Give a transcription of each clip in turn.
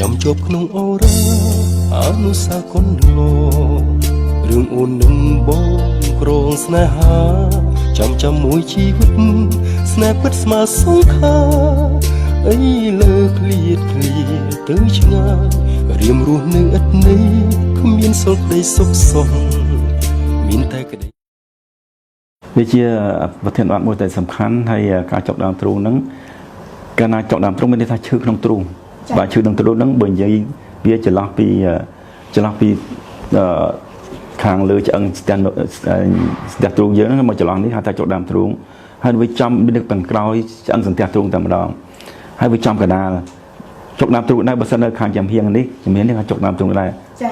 ចាំជាប់ក្នុងអូរ៉ាអនុសាកុនឡូរឿងអូននឹងបងក្រងស្នេហាចាំមួយជីវិតស្នេហ៍ពិតស្មើសង្ខាអីលើឃ្លាតទៅឆ្ងាយរៀមរស់នៅឥតន័យគ្មានសុខក្តីសុខសោះមានតែក្តីវាជាប្រធានបទមួយតែសំខាន់ហើយការចុកដើមទ្រូងហ្នឹងកាលណាចុកដើមទ្រូងមានន័យថាឈឺក្នុងទ្រូងបាទឈឺក្នុងទ្រូងហ្នឹងបើនិយាយវាចន្លោះពីខាងលើឆ្អឹងស្ទះទ្រូងយើងហ្នឹងមកចន្លោះនេះហៅថាចុកដើមទ្រូងហើយវាចំមាននៅខាងក្រោយឆ្អឹងសន្ទះទ្រូងតែម្ដងហើយវាចំកណ្ដាលចុកដើមទ្រូងដែរបើសិននៅខាងចំហៀងនេះជំនាញនេះថាចុកដើមទ្រូងដែរ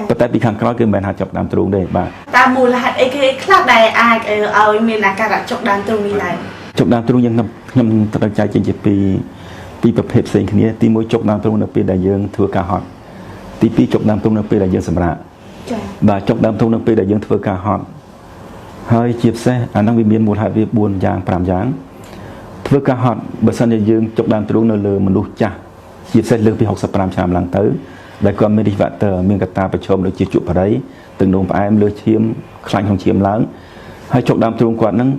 ប៉ុន្តែពីខាងក្រោយគឺមិនមែនថាចុកដើមទ្រូងទេបាទតាមមូលហេតុអីគេខ្លះដែលអាចឲ្យមានអាការៈចុកដើមទ្រូងនេះដែរចុកដើមទ្រូងយើងខ្ញុំត្រូវចែកចេញជាពីប្រភេទផ្សេងគ្នាទី1ចុកដើមទ្រូងនៅពេលដែលយើងធ្វើការហត់ទី2ចុកដើមទ្រូងនៅពេលដែលយើងសម្រាកចា៎បាទចុកដើមទ្រូងនៅពេលដែលយើងធ្វើការហត់ហើយជាពិសេសអាហ្នឹងវាមានមូលហេតុវា4យ៉ាង5យ៉ាងធ្វើការហត់បើសិនជាយើងចុកដើមទ្រូងនៅលើមនុស្សចាស់ជាពិសេសលើសពី65ឆ្នាំឡើងទៅដែលគាត់មាន risk factor មានកត្តាប្រឈមដូចជាជក់បារីទឹកនោមផ្អែមលើសឈាមខ្លាញ់ក្នុងឈាមឡើងហើយចុកដើមទ្រូងគាត់ហ្នឹង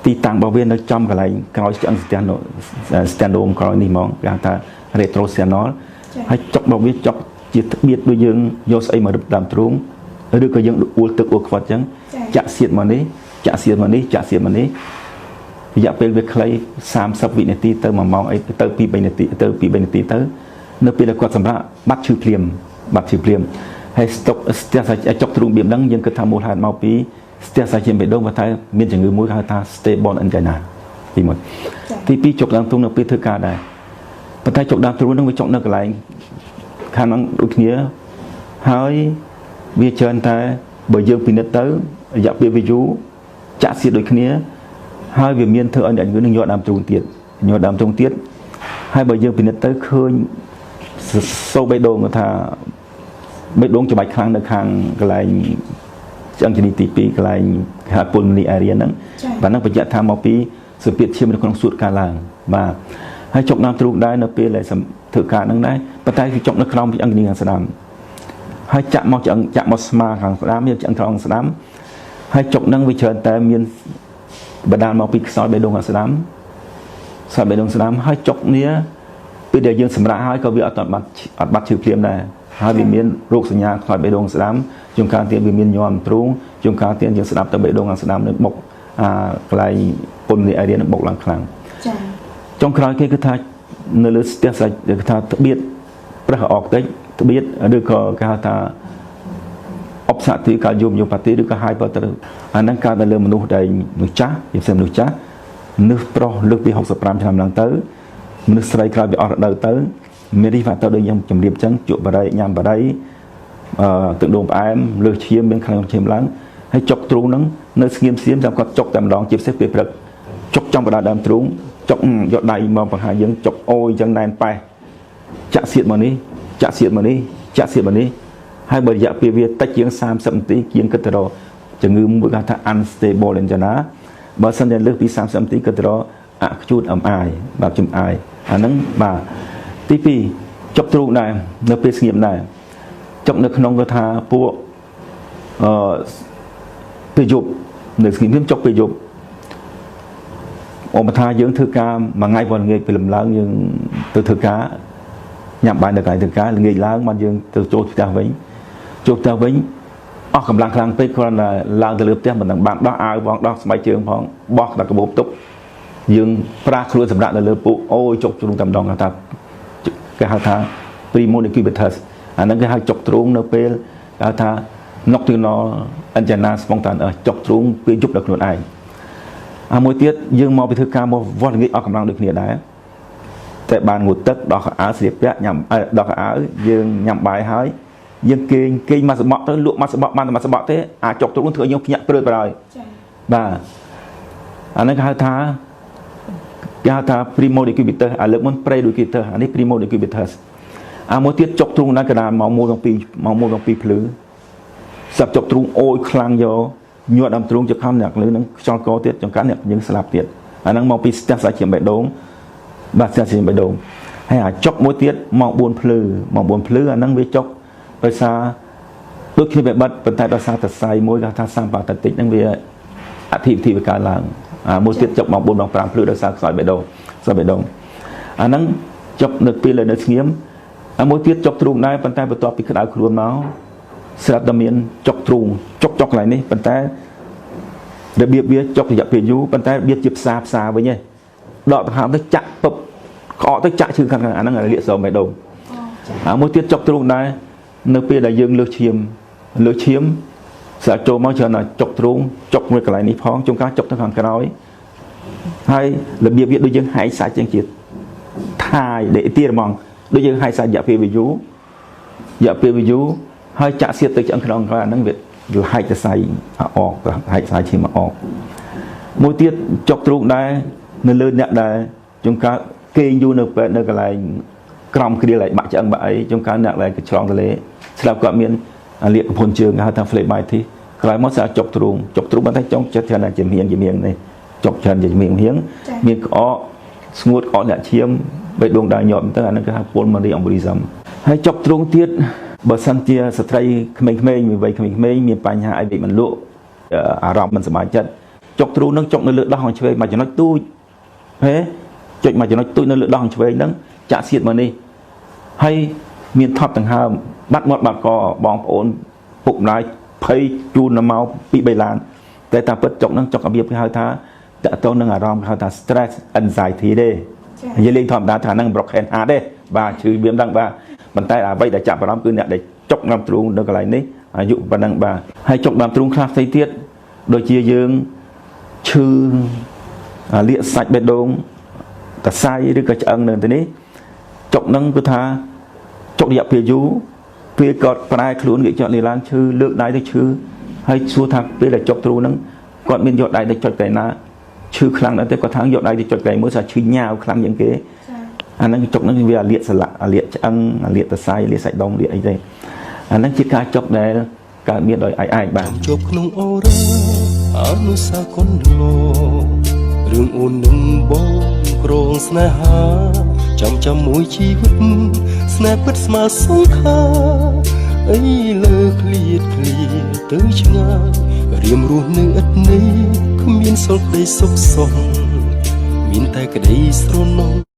ទីតាំងរបស់វានៅចំកន្លែងក្រោយឆ្អឹងស្ទះនោមក្រោយនេះហ្មងគេហៅថា retrosternal ហើយចុករបស់វាចុកជាត្បៀតដូចយើងយកស្អីមករឹបដើមទ្រូងឬក៏យើងអួលទឹកអួលខ្វិតអញ្ចឹងចាក់សៀតមកនេះចាក់សៀតមកនេះចាក់សៀតមកនេះរយៈពេលវាខ្លី30វិនាទីទៅ1ម៉ោងអីទៅ2 3នាទីទៅ2 3នាទីទៅនៅពេលដែលគាត់សម្រាប់បាត់ឈឺភ្លាមហើយស្ទះសាច់ចុកទ្រូងបៀមហ្នឹងយើងគិតថាមូលហេតុមកពីស្ទះសាច់ឈាមបេះដូងតែមានជំងឺមួយគេហៅថា stable angina ទី1ទី2ចុកដើមទ្រូងនៅពេលធ្វើការដែរប៉ុន្តែចុកដើមទ្រូងហ្នឹងវាចុកនៅកន្លែងខាងហ្នឹងដូចគ្នាហើយវាច្រើនតែបើយើងពិនិត្យទៅរយៈពេលវាយូរចាក់សៀតដូចគ្នាហើយវាមានធ្វើឲ្យអ្នកជំងឺនឹងញ័រដើមទ្រូងទៀតហើយបើយើងពិនិត្យទៅឃើញសូបេះដូងថាបេះដូងច្បាច់ខ្លាំងនៅខាងកន្លែងឆ្អឹងជំនីទី2កន្លែងគេហៅ pulmonary area ហ្នឹងបាទហ្នឹងបញ្ជាក់ថាមកពីសម្ពាធឈាមនៅក្នុងសួតការឡើងបាទហើយចុកដើមទ្រូងដែរនៅពេលដែលធ្វើការហ្នឹងដែរប៉ុន្តែវាចុកនៅក្នុងឆ្អឹងជំនីខាងស្ដាំហើយចាក់មកស្មាខាងស្ដាំមានឆ្អឹងត្រង់ស្ដាំហើយចុកហ្នឹងវាច្រើនតែមានបណ្ដាលមកពីខ្សោយបេះដូងខាងស្ដាំហើយចុកនេះពេលដែលយើងសម្រាកហើយក៏វាអត់បាត់ឈឺភ្លាមដែរហើយវាមានរោគសញ្ញាខ្សោយបេះដូងស្ដាំជួនកាលទៀតវាមានញ័រទ្រូងជួនកាលទៀតយើងស្ដាប់ទៅបេះដូងខាងស្ដាំនៅបុកកន្លែងពុននេះឯនេះបុកឡើងខ្លាំងចា៎ចុងក្រោយគេគឺថានៅលើស្ទះសាច់គេថាត្បៀតប្រេះអកតិចត្បៀតឬក៏គេហៅថាអបសាទិកាយមប៉ាទីឬក៏ហាយប៉ាទៅអាហ្នឹងកើតនៅលើមនុស្សដែលមនុស្សចាស់ជាមនុស្សចាស់មនុស្សប្រុសលើសពី65ឆ្នាំឡើងទៅមនុស្សស្រីក្រោយពីអស់រដូវទៅមានរីហ្វាទៅដូចខ្ញុំជម្រាបចឹងជក់បារីញ៉ាំបារីទឹកនោមផ្អែមលើសឈាមមានខ្លាំងឈាមឡើងហើយចុកទ្រូងហ្នឹងនៅស្ងៀមចាំគាត់ចុកតែម្ដងជាពិសេសពេលព្រឹកចុកចំកណ្ដាលដើមទ្រូងចុកយកដៃមកបង្ហាញយើងចុកអូយចឹងណែនប៉ែចាក់សៀតមកនេះហើយបើរយៈពេលវាតិចជាង30នាទីជាងគិតទៅរកជំងឺមួយគេថា unstable angina បើសិនតែលើសពី30នាទីគិតទៅរកacute MI បាទជំអាយអាហ្នឹងបាទទី2ចុកទ្រូងដែរនៅពេលស្ងៀមដែរចុកនៅក្នុងគេថាពួកពេលយប់នៅស្ងៀមចុកពេលយប់អមថាយើងធ្វើការមួយថ្ងៃวันងាយពេលលំឡើងយើងទៅធ្វើការញ៉ាំបាយនៅកន្លែងធ្វើការល្ងាចឡើងបានយើងទៅចូលផ្ទះវិញអស់កម្លាំងខ្លាំងពេកគ្រាន់តែឡើងទៅលើផ្ទះមិនដឹងបានដោះអាវផងដោះស្បែកជើងផងបោះដល់កាបូបទុកយើងប្រាខ្លួនសម្រាប់នៅលើពុកអូយចុកទ្រូងតែម្ដងគេហៅថា pneumonitis អាហ្នឹងគេហៅចុកទ្រូងនៅពេលគេហៅថា nocturnal angina spontaneous ចុកទ្រូងពេលយប់ដល់ខ្លួនឯងមួយទៀតយើងមកពីធ្វើការមកវត្តល្ងាចអស់កម្លាំងដូចគ្នាដែរតែបានងូតទឹកដោះកៅអៅស្លៀកពាក់ញ៉ាំដោះកៅអៅយើងញ៉ាំបាយហើយយើងគេងមកសបកទៅលក់មកសបកបានតែមកសបកទេអាចចុកទ្រូងធ្វើយើងភ្ញាក់ព្រើតបណ្ដោយបាទអាហ្នឹងគេហៅថាprimo decubitus លើកមុន pre-decubitus អានេះ primo decubitus មួយទៀតចុកទ្រូងនៅកណ្ដាលម៉ោង1 ភ្លឺសាប់ចុកទ្រូងអូយខ្លាំងយកញ័រដើមទ្រូងចង្ខំអ្នកលើនឹងខ្យល់កទៀតចង្កាត់អ្នកយើងស្លាប់ទៀតអាហ្នឹងមកពីស្ទះសាច់ឈាមបេះដូងបាទស្ទះឈាមបេះដូង ហើយអាចុកមួយទៀតម៉ោង4ភ្លឺម៉ោង4ភ្លឺអាហ្នឹងវាចុកដោយសារដូចគ្នាវាបាត់ប៉ុន្តែដោយសារតសៃមួយគេថាសម្បាតតិចហ្នឹងវាអធិវិធីវាកើតឡើងមួយទៀតចុកម៉ោង4ម៉ោង5ភ្លឺដោយសារខ្សោយបេះដូងអាហ្នឹងចុកនៅពេលនៅស្ងៀមមួយទៀតចុកទ្រូងដែរប៉ុន្តែបន្ទាប់ពីក្តៅខ្លួនមកស្រាប់តែមានចុកទ្រូងចុកកន្លែងនេះប៉ុន្តែរបៀបវាចុករយៈពេលយូរប៉ុន្តែរបៀបជាផ្សាវិញឯងដកដង្ហើមទៅចាក់ពឹបក្អកទៅចាក់ឈឺខាងអាហ្នឹងលាកស្រោមបេះដូងមួយទៀតចុកទ្រូងដែរនៅពេលដែលយើងលើកឈាមស្រាប់ចូលមកច្រើនតែចុកទ្រូងចុកមួយកន្លែងនេះផងជួនកាលចុកទៅខាងក្រោយហើយរបៀបវាដូចយើងហែកសាច់ជាងជាតិថាយដេកទៀតហ្មងដូចយើងហែកសាច់រយៈពេលវាយូរហើយចាក់សៀតទៅឆ្អឹងខ្នងក្រោយអាហ្នឹងវាហែកទៅសៃអកហែកសាច់ឈាមអកមួយទៀតចុកទ្រូងដែរនៅលើអ្នកដែលជួនកាលគេងយូរនៅពេទ្យនៅកន្លែងក្រំគ្រាលឲ្យបាក់ឆ្អឹងបាក់អីជួនកាលអ្នកដែលឆ្លងទលេស្រាប់គាត់មានលាកកំភួនជើងហៅថា phlebitis ក្រោយមកស្អាតចុកទ្រូងប៉ុន្តែចុងចិត្តច្រើនតែជំនាញនេះចុកច្រើនជាជំនាញមានក្អកស្ងួតក្អកអ្នកឈាមបេះដូងដើរញាប់ទៅអានឹងគេហៅ pulmonary embolism ហើយចុកទ្រូងទៀតបើសិនជាស្ត្រីក្មេងៗមានវ័យក្មេងៗមានបញ្ហាអីវិមិនលក់អារម្មណ៍មិនសប្បាយចិត្តចុកទ្រូងនឹងចុកនៅលើដោះខាងឆ្វេងមួយចំណុចទូចហេចុចមួយចំណុចទូចនៅលើដោះខាងឆ្វេងហ្នឹងចាក់សៀតមកនេះហើយមានថប់ដង្ហើមបាត់មាត់បាត់កបងប្អូនពុកម្ដាយភ័យជូនមកពី3ឡានតែតាមពិតចុកហ្នឹងចុករបៀបគេហៅថាតកតងនឹងអារម្មណ៍គេហៅថា stress anxiety ទេនិយាយលេងធម្មតាថាហ្នឹង broken heart ទេបាទឈឺវាមិនដឹងបាទប៉ុន្តែអ្វីដែលចាប់អារម្មណ៍គឺអ្នកដែលចុកតាមទ្រូងនៅកន្លែងនេះអាយុប៉ុណ្ណឹងបាទហើយចុកតាមទ្រូងខ្លះផ្សេងទៀតដូចជាយើងឈឺលាកសាច់បេះដូងតសៃឬក៏ឆ្អឹងនៅទីនេះចុកហ្នឹងគឺថាចុករយៈពេលយូរពេលគាត់ប្រែខ្លួនគេចុកលីឡានឈឺលើកដៃទៅឈឺហើយសួរថាពេលដែលចុកទ្រូងហ្នឹងគាត់មានយកដៃទៅចុចកែណាឈឺខ្លាំងណាស់ទេគាត់ថាយកដៃទៅចុចកែមួយថាឈឺញ៉ាវខ្លាំងជាងគេអាហ្នឹងចុកហ្នឹងវាលាកសន្លាក់លាកឆ្អឹងលាកតសៃលាកសាច់ដុំលាកអីទេអាហ្នឹងជាការចុកដែលកើតមានដោយឯងបាទជាប់ក្នុងអូរ៉ាអនុសាគុណលោរឿងអូននឹងបងក្រងស្នេហាចាំមួយជីវិតស្នេហ៍ពិតស្មើសងខាអីលើឃ្លាតទៅឆ្ងាយរៀមរស់នៅឥតនេះគ្មានសុខដីសុខសោះមានតែក្តីស្រណោះ